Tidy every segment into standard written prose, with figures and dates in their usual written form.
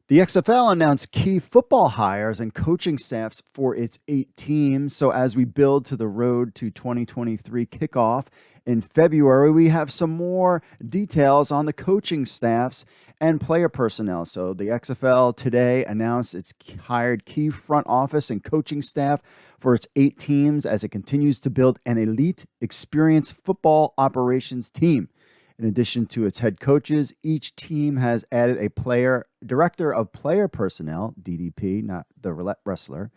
The XFL announced key football hires and coaching staffs for its 8 teams. So, as we build to the road to 2023 kickoff in February, we have some more details on the coaching staffs and player personnel. So, the XFL today announced it's hired key front office and coaching staff for its 8 teams as it continues to build an elite, experienced football operations team. In addition to its head coaches, each team has added a director of player personnel, DDP, not the wrestler,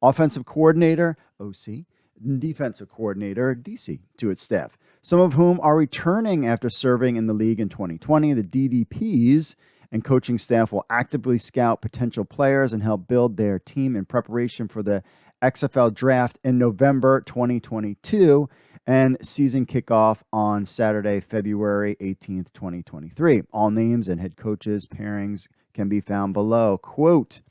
offensive coordinator, OC, and defensive coordinator, DC, to its staff, some of whom are returning after serving in the league in 2020. The DDPs and coaching staff will actively scout potential players and help build their team in preparation for the XFL Draft in November 2022 and season kickoff on Saturday, February 18th, 2023. All names and head coaches pairings can be found below. Quote,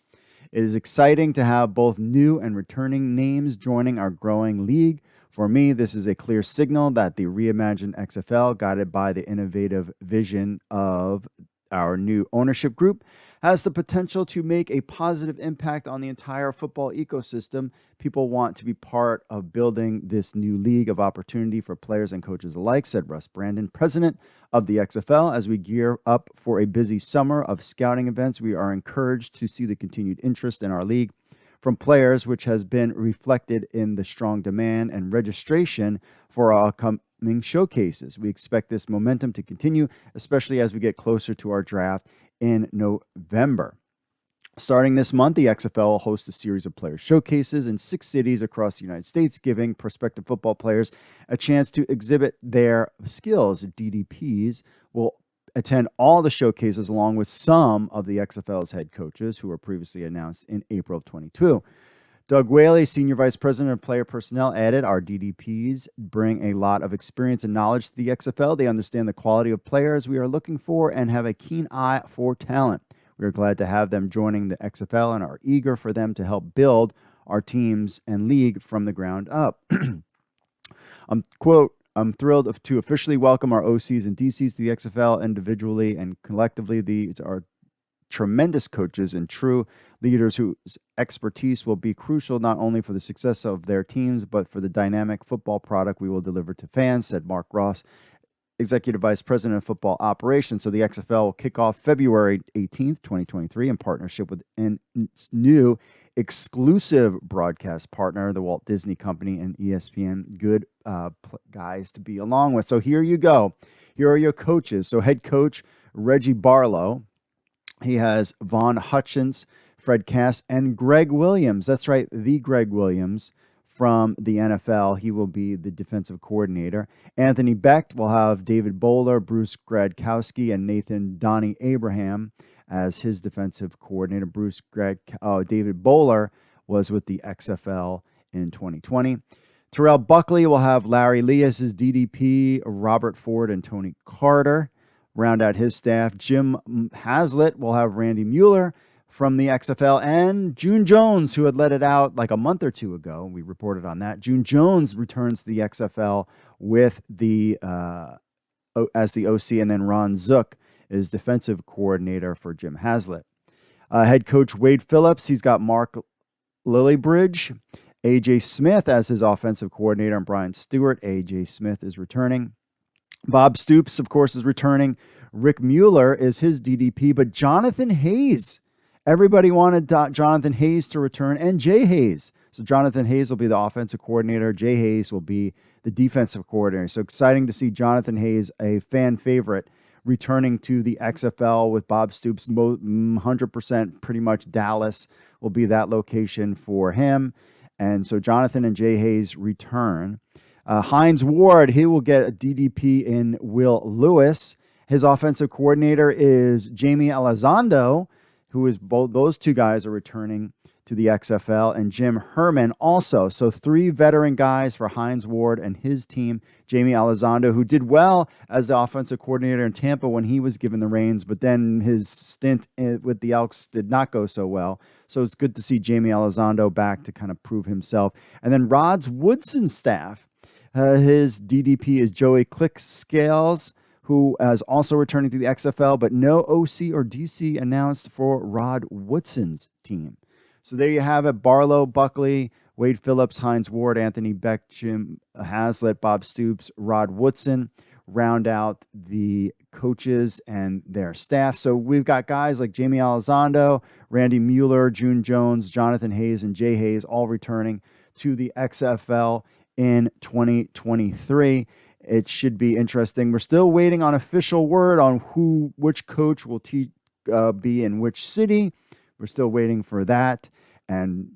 "It is exciting to have both new and returning names joining our growing league. For me, this is a clear signal that the reimagined XFL, guided by the innovative vision of our new ownership group, has the potential to make a positive impact on the entire football ecosystem. People want to be part of building this new league of opportunity for players and coaches alike," said Russ Brandon, president of the XFL. "As we gear up for a busy summer of scouting events, we are encouraged to see the continued interest in our league from players, which has been reflected in the strong demand and registration for our upcoming showcases. We expect this momentum to continue, especially as we get closer to our draft in November. Starting this month, the XFL will host a series of player showcases in 6 cities across the United States, giving prospective football players a chance to exhibit their skills. DDPs will attend all the showcases along with some of the XFL's head coaches who were previously announced in April of 22. Doug Whaley, Senior Vice President of Player Personnel, added, "Our DDPs bring a lot of experience and knowledge to the XFL. They understand the quality of players we are looking for and have a keen eye for talent. We are glad to have them joining the XFL and are eager for them to help build our teams and league from the ground up." Quote, "I'm thrilled to officially welcome our OCs and DCs to the XFL individually and collectively. These are tremendous coaches and true leaders whose expertise will be crucial not only for the success of their teams, but for the dynamic football product we will deliver to fans," said Mark Ross, Executive Vice President of Football Operations. So the XFL will kick off February 18th, 2023, in partnership with its new exclusive broadcast partner, the Walt Disney Company and ESPN. Good guys to be along with. So here you go. Here are your coaches. So head coach Reggie Barlow. He has Vaughn Hutchins, Fred Cass, and Greg Williams. That's right, the Greg Williams from the NFL. He will be the defensive coordinator. Anthony Becht will have David Bowler, Bruce Gradkowski, and Nathan Donnie Abraham as his defensive coordinator. David Bowler was with the XFL in 2020. Terrell Buckley will have Larry Lee as his DDP, Robert Ford, and Tony Carter round out his staff. Jim Haslett will have Randy Mueller from the XFL, and June Jones, who had let it out like a month or two ago. We reported on that. June Jones returns to the XFL with as the OC, and then Ron Zook is defensive coordinator for Jim Haslett. Head coach Wade Phillips, he's got Mark Lillibridge, AJ Smith as his offensive coordinator, and Brian Stewart. AJ Smith is returning. Bob Stoops, of course, is returning. Rick Mueller is his DDP, but Jonathan Hayes, everybody wanted Jonathan Hayes to return, and Jay Hayes. So Jonathan Hayes will be the offensive coordinator. Jay Hayes will be the defensive coordinator. So exciting to see Jonathan Hayes, a fan favorite, returning to the XFL with Bob Stoops. 100% pretty much Dallas will be that location for him. And so Jonathan and Jay Hayes return. Hines Ward, he will get a DDP in Will Lewis. His offensive coordinator is Jamie Elizondo, who is both those two guys are returning to the XFL, and Jim Herman also. So 3 veteran guys for Hines Ward and his team. Jamie Elizondo, who did well as the offensive coordinator in Tampa when he was given the reins, but then his stint with the Elks did not go so well. So it's good to see Jamie Elizondo back to kind of prove himself. And then Rod's Woodson's staff. His DDP is Joey Clickscales, who is also returning to the XFL, but no OC or DC announced for Rod Woodson's team. So there you have it. Barlow, Buckley, Wade Phillips, Hines Ward, Anthony Beck, Jim Haslett, Bob Stoops, Rod Woodson round out the coaches and their staff. So we've got guys like Jamie Elizondo, Randy Mueller, June Jones, Jonathan Hayes, and Jay Hayes all returning to the XFL in 2023. It should be interesting. We're still waiting on official word on which coach will be in which city. We're still waiting for that, and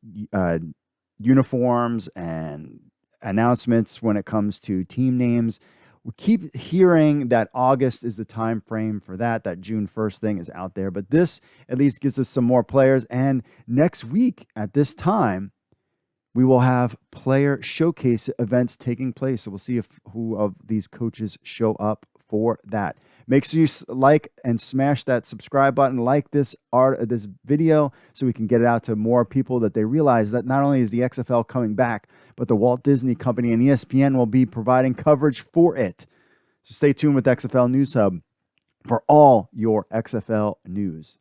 uniforms and announcements when it comes to team names. We keep hearing that August is the time frame for that June 1st thing is out there, but this at least gives us some more players. And next week at this time, we will have player showcase events taking place. So we'll see who of these coaches show up for that. Make sure you like and smash that subscribe button, like this video, so we can get it out to more people, that they realize that not only is the XFL coming back, but the Walt Disney Company and ESPN will be providing coverage for it. So stay tuned with XFL News Hub for all your XFL news.